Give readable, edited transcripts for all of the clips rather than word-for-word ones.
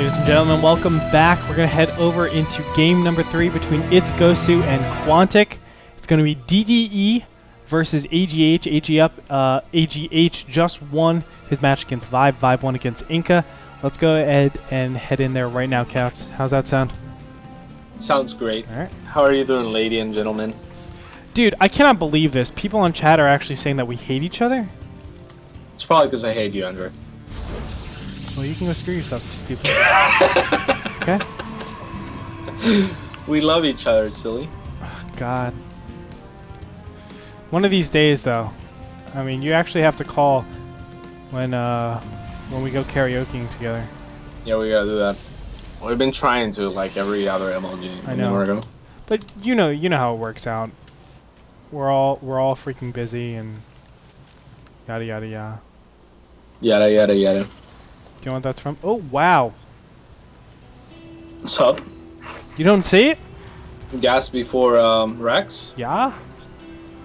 Ladies and gentlemen, welcome back. We're going to head over into game number 3 between ItsGosu and Quantic. It's going to be DDE versus AGH. AGH just won his match against Vibe. Vibe won against Inca. Let's go ahead and head in there right now, CatZ. How's that sound? Sounds great. All right. How are you doing, lady and gentlemen? Dude, I cannot believe this. People on chat are actually saying that we hate each other. It's probably because I hate you, Andre. Well, you can go screw yourself, you stupid. Okay? We love each other, silly. Oh, God. One of these days, though, I mean, you actually have to call when we go karaokeing together. Yeah, we gotta do that. We've been trying to, like every other ML game. I know. But you know how it works out. We're all freaking busy and yada yada yada. Yada yada yada. Do you know what that's from? Oh wow! What's up? You don't see it? Gas before Rex? Yeah.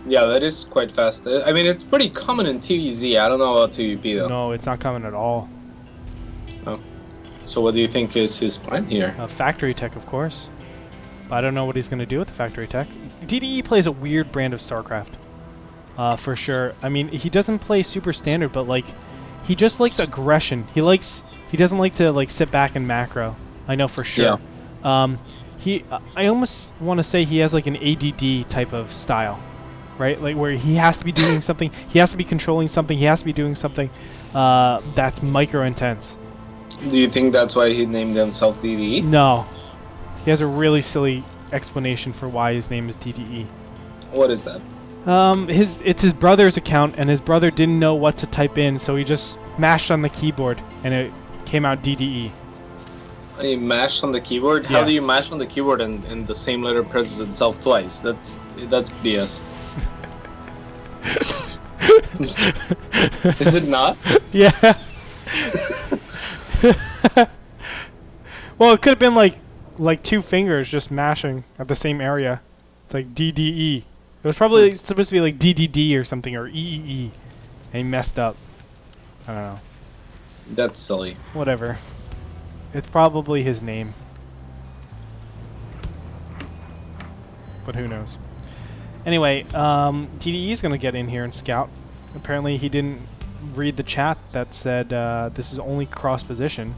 Yeah, that is quite fast. I mean, it's pretty common in TVZ. I don't know about TVP though. No, it's not coming at all. Oh. So what do you think is his plan here? Factory tech, of course. But I don't know what he's going to do with the factory tech. DDE plays a weird brand of StarCraft. For sure. I mean, he doesn't play super standard, but like, he just likes aggression. He doesn't like to like sit back and macro. I know for sure. Yeah. I almost want to say he has like an ADD type of style, right? Like where he has to be doing something, he has to be controlling something, he has to be doing something that's micro intense. Do you think that's why he named himself DDE? No. He has a really silly explanation for why his name is DDE. What is that? It's his brother's account, and his brother didn't know what to type in, so he just mashed on the keyboard, and it came out DDE. He mashed on the keyboard? Yeah. How do you mash on the keyboard and the same letter presses itself twice? That's BS. Is it not? Yeah. Well, it could have been like two fingers just mashing at the same area. It's like DDE. It was probably supposed to be like DDD or something, or EEE, and he messed up. I don't know. That's silly. Whatever. It's probably his name. But who knows. Anyway, DDE is going to get in here and scout. Apparently he didn't read the chat that said this is only cross position.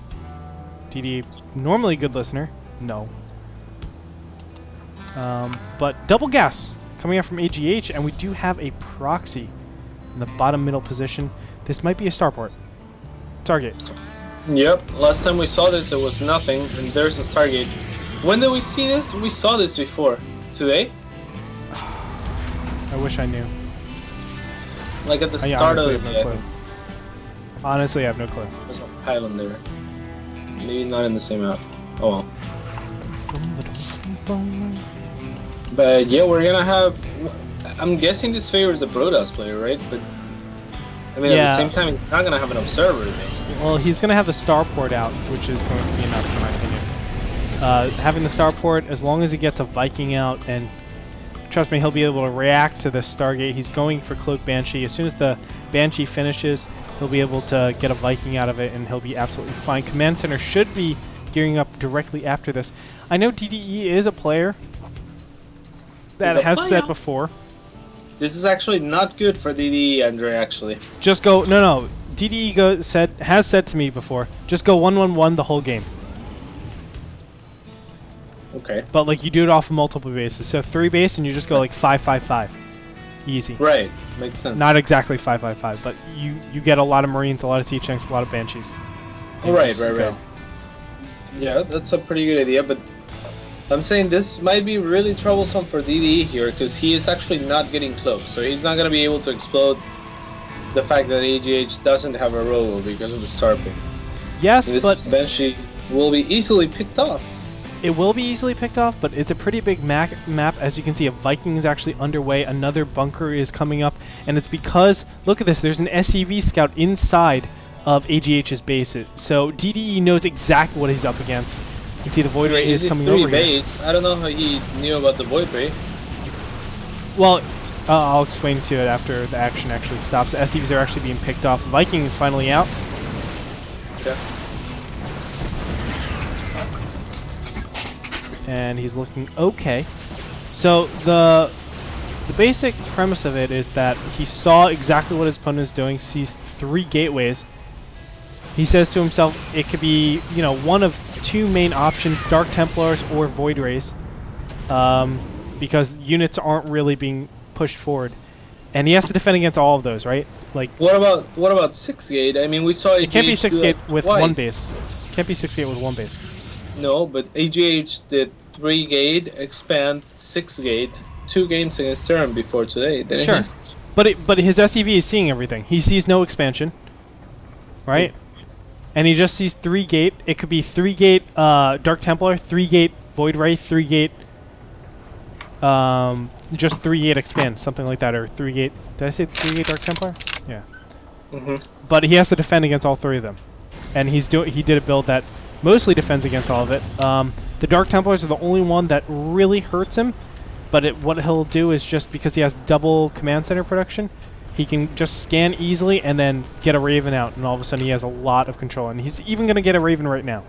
DDE, normally a good listener. No. But double gas coming out from AGH, and we do have a proxy in the bottom middle position. This might be a starport. Target. Yep, last time we saw this it was nothing, and there's a Stargate. When did we see this? We saw this before. Today? I wish I knew. Like at the start of the day. Honestly, I have no clue. There's a pylon there. Maybe not in the same map. Oh well. But yeah, we're gonna have... I'm guessing this favors a Brodas player, right? But I mean, at the same time, he's not gonna have an observer thing. Well, he's gonna have the starport out, which is going to be enough, in my opinion. Having the starport, as long as he gets a Viking out, and trust me, he'll be able to react to the Stargate. He's going for Cloak Banshee. As soon as the Banshee finishes, he'll be able to get a Viking out of it, and he'll be absolutely fine. Command Center should be gearing up directly after this. I know DDE is a player that has said before. This is actually not good for DDE, Andre, actually. Just go... No. DDE has said to me before, just go 1-1-1 the whole game. Okay. But like you do it off of multiple bases. So 3 base and you just go like 5-5-5. Easy. Right. Makes sense. Not exactly 5-5-5, but you get a lot of Marines, a lot of T-Chunks, a lot of Banshees. Right. Yeah, that's a pretty good idea, but I'm saying this might be really troublesome for DDE here because he is actually not getting cloaked, so he's not going to be able to explode the fact that AGH doesn't have a roll because of the starport. Yes, this but Banshee will be easily picked off. It will be easily picked off, but it's a pretty big map. As you can see, a Viking is actually underway. Another bunker is coming up, and it's because, look at this, there's an SCV scout inside of AGH's base. So DDE knows exactly what he's up against. You can see the Void Ray is coming over base. here. I don't know how he knew about the Void Ray. Well, I'll explain to it after the action actually stops. The SCVs are actually being picked off. Viking is finally out. Okay. and he's looking okay. So the basic premise of it is that he saw exactly what his opponent is doing, sees 3 gateways. He says to himself, it could be, you know, one of 2 main options, Dark Templars or Void Rays, because units aren't really being pushed forward. And he has to defend against all of those, right? Like, what about 6 gate? I mean, we saw it can't be 6 gate with twice. 1 base. Can't be 6 gate with 1 base. No, but AGH did 3 gate, expand 6 gate, 2 games against Terran before today, didn't Sure. he? But his SEV is seeing everything. He sees no expansion, right? And he just sees 3 gate. It could be 3 gate Dark Templar, 3 gate Void Ray, 3 gate just 3 gate expand, something like that, or 3 gate. Did I say 3 gate Dark Templar? Yeah. But he has to defend against all 3 of them, and he did a build that mostly defends against all of it. The Dark Templars are the only one that really hurts him, but what he'll do is, just because he has double command center production, he can just scan easily and then get a Raven out, and all of a sudden he has a lot of control, and he's even going to get a Raven right now.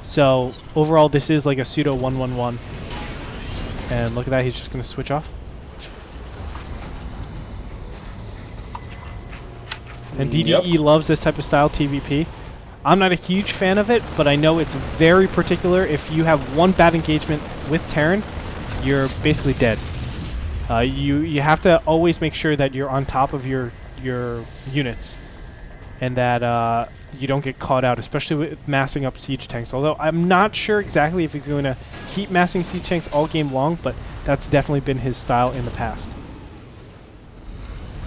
So overall, this is like a pseudo 1-1-1. And look at that, he's just going to switch off. And DDE loves this type of style TVP. I'm not a huge fan of it, but I know it's very particular. If you have one bad engagement with Terran, you're basically dead. You have to always make sure that you're on top of your units, and that you don't get caught out, especially with massing up siege tanks. Although I'm not sure exactly if he's going to keep massing siege tanks all game long, but that's definitely been his style in the past.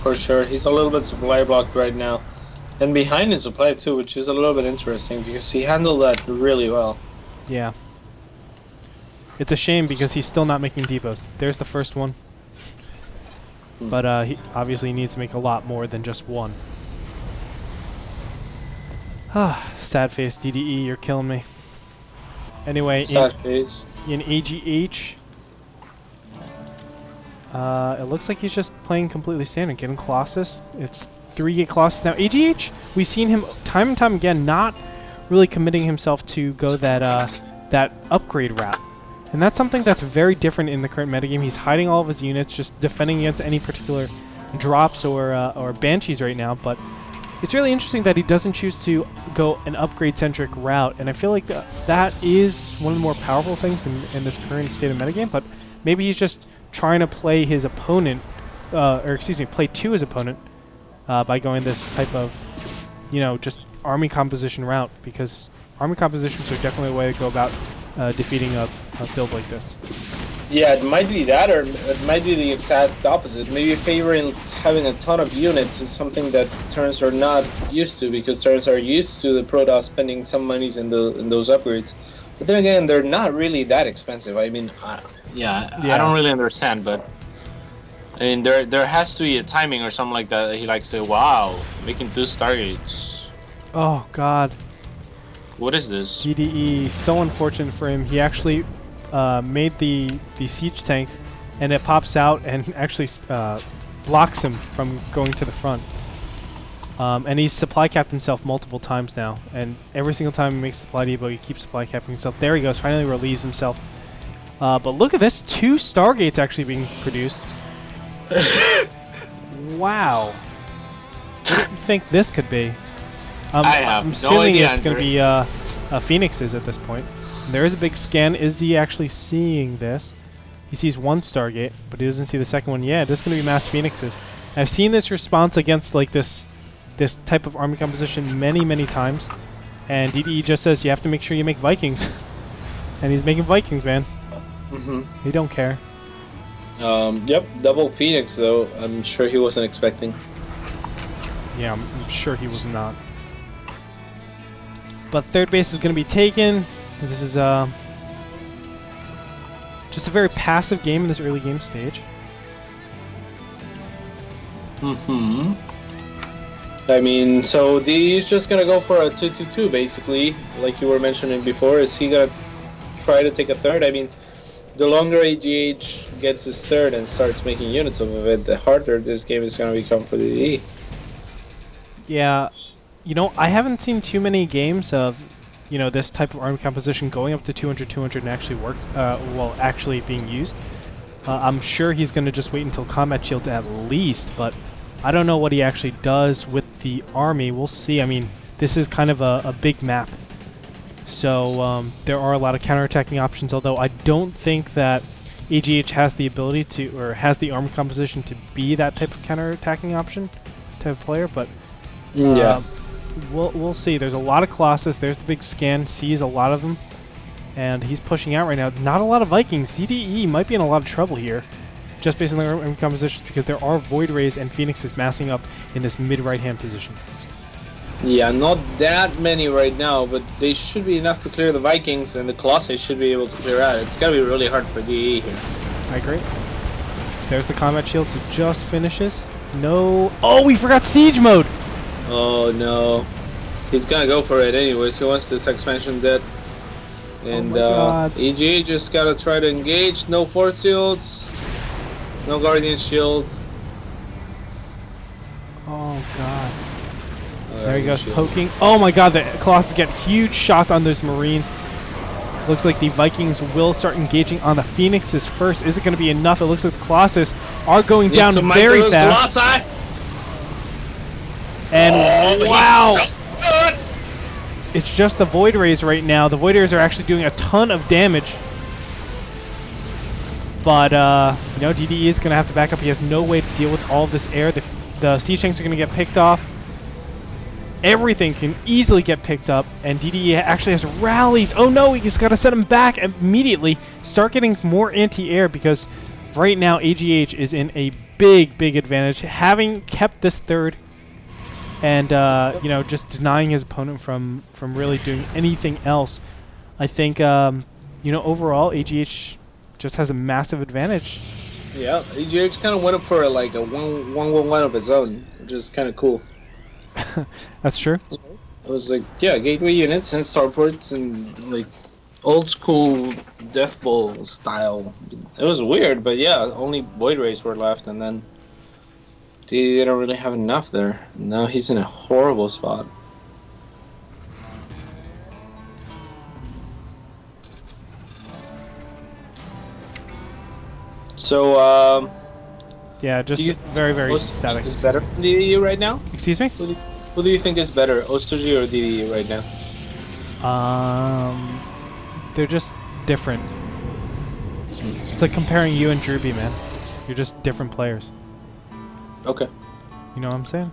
For sure, he's a little bit supply blocked right now, and behind his supply too, which is a little bit interesting because he handled that really well. Yeah. It's a shame because he's still not making depots. There's the first one. But he obviously needs to make a lot more than just one. Sad face DDE, you're killing me. Anyway, sad face. In AGH, it looks like he's just playing completely standard, getting Colossus. It's 3 gate Colossus. Now AGH, we've seen him time and time again not really committing himself to go that upgrade route. And that's something that's very different in the current metagame. He's hiding all of his units, just defending against any particular drops or Banshees right now. But it's really interesting that he doesn't choose to go an upgrade-centric route. And I feel like that is one of the more powerful things in this current state of metagame. But maybe he's just trying to play his opponent, play to his opponent by going this type of, just army composition route. Because army compositions are definitely a way to go about defeating a build like this. Yeah, it might be that, or it might be the exact opposite. Maybe favoring having a ton of units is something that Terrans are not used to, because Terrans are used to the Protoss spending some monies in those upgrades. But then again, they're not really that expensive. I mean, I don't really understand, but I mean, there has to be a timing or something like that. He likes to, wow, making 2 Stargates. Oh God. What is this? DDE, so unfortunate for him. He actually made the siege tank, and it pops out and actually blocks him from going to the front. And he's supply capped himself multiple times now, and every single time he makes supply depot, he keeps supply capping himself. There he goes, finally relieves himself. But look at this, 2 Stargates actually being produced. Wow. What do you think this could be? I'm assuming it's going to be Phoenixes at this point. There is a big scan. Is he actually seeing this? He sees 1 Stargate, but he doesn't see the second one. Yeah, this is going to be mass Phoenixes. I've seen this response against like this type of army composition many times, and DDE just says you have to make sure you make Vikings, and he's making Vikings, man. He don't care. Yep, double Phoenix though. I'm sure he wasn't expecting. Yeah, I'm sure he was not. But 3rd base is going to be taken. This is just a very passive game in this early game stage. I mean, so he's just going to go for a 2-2-2 basically, like you were mentioning before. Is he going to try to take a 3rd? I mean, the longer AGH gets his 3rd and starts making units of it, the harder this game is going to become for DDE. Yeah. I haven't seen too many games of you know, this type of army composition going up to 200, 200 and actually work, well, actually being used. I'm sure he's going to just wait until combat shields at least, but I don't know what he actually does with the army. We'll see. I mean, this is kind of a big map. So there are a lot of counterattacking options, although I don't think that AGH has the ability to, or has the army composition to be that type of counterattacking option type of player, but Yeah. We'll see. There's a lot of Colossus. There's the big scan. Sees a lot of them. And he's pushing out right now. Not a lot of Vikings. DDE might be in a lot of trouble here, just based on their army compositions, because there are Void Rays and Phoenixes massing up in this mid-right-hand position. Yeah, not that many right now, but they should be enough to clear the Vikings, and the Colossus should be able to clear out. It's gotta be really hard for DDE here. I agree. There's the combat shield, so just finishes. No. Oh, we forgot Siege mode! Oh no. He's gonna go for it anyways. He wants this expansion dead. And EG just gotta try to engage. No force shields. No guardian shield. Oh god. There he goes, poking. Oh my god, the Colossus get huge shots on those Marines. Looks like the Vikings will start engaging on the Phoenixes first. Is it going to be enough? It looks like the Colossus are going down very fast. Colossi. And wow! So good. It's just the Void Rays right now. The Void Rays are actually doing a ton of damage. But, you know, DDE is going to have to back up. He has no way to deal with all of this air. The Siege Tanks are going to get picked off. Everything can easily get picked up, and DDE actually has rallies. Oh no, he's got to set him back immediately. Start getting more anti-air, because right now AGH is in a big, big advantage, having kept this third, and you know, just denying his opponent from really doing anything else. I think you know, overall AGH just has a massive advantage. Yeah, AGH kind of went up for like a 1-1-1 of his own, which is kind of cool. That's true. It was like, yeah, gateway units and starports and like old school Death Bowl style. It was weird, but yeah, only Void Rays were left, and then they didn't really have enough there. Now he's in a horrible spot. So, yeah, just very, very static. Is better than DDE right now? Excuse me? Who do you think is better, Ostoji or DDE right now? They're just different. It's like comparing you and Druby, man. You're just different players. Okay. You know what I'm saying?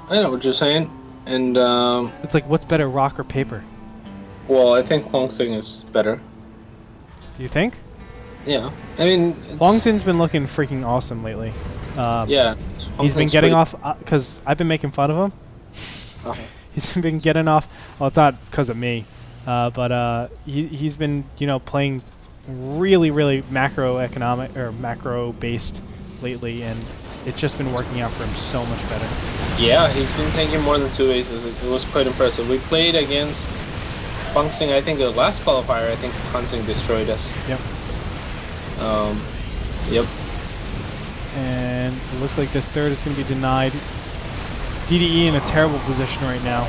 I know what you're saying, and it's like, what's better, rock or paper? Well, I think Huangsing is better. Do you think? Yeah, I mean, Huangsing's been looking freaking awesome lately. Yeah, he's been getting off because I've been making fun of him. He's been getting off. Well, it's not because of me, but he's been, you know, playing really, really macroeconomic or macro based lately, and it's just been working out for him so much better. Yeah, he's been taking more than 2 aces. It was quite impressive. We played against Huangsing, I think the last qualifier. I think Huangsing destroyed us. Yep. Yep. And it looks like this third is going to be denied. DDE in a terrible position right now.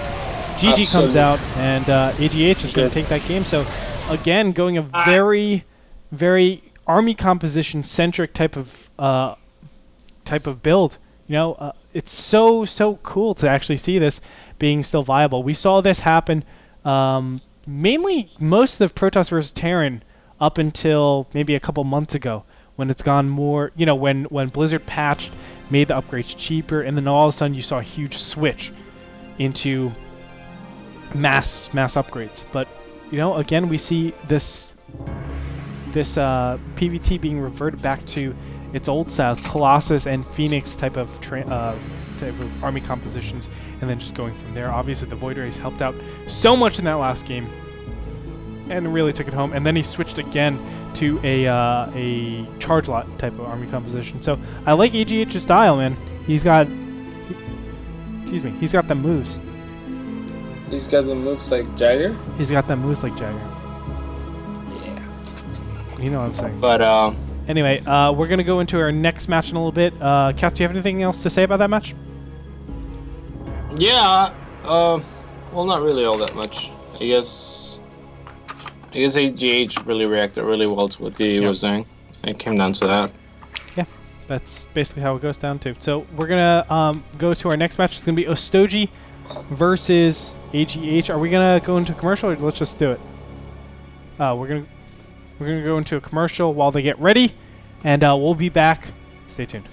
GG comes out, and AGH is going to take that game. So, again, going a very, very army composition centric type of build. You know, it's so cool to actually see this being still viable. We saw this happen mainly most of Protoss versus Terran up until maybe a couple months ago, when it's gone more, you know, when Blizzard patched, made the upgrades cheaper, and then all of a sudden you saw a huge switch into mass upgrades. But, you know, again, we see this PvT being reverted back to its old styles, Colossus and Phoenix type of army compositions, and then just going from there. Obviously, the Void Rays helped out so much in that last game, and really took it home. And then he switched again to a charge lot type of army composition. So I like AGH's style, man. He's got the moves. He's got the moves like Jagger? He's got the moves like Jagger. Yeah. You know what I'm saying. But, anyway, we're going to go into our next match in a little bit. CatZ, do you have anything else to say about that match? Yeah, well, not really all that much. guess AGH really reacted really well to what DD was doing. It came down to that. Yeah, that's basically how it goes down to. So we're gonna go to our next match. It's gonna be Ostoji versus AGH. Are we gonna go into a commercial, or let's just do it? We're gonna go into a commercial while they get ready, and we'll be back. Stay tuned.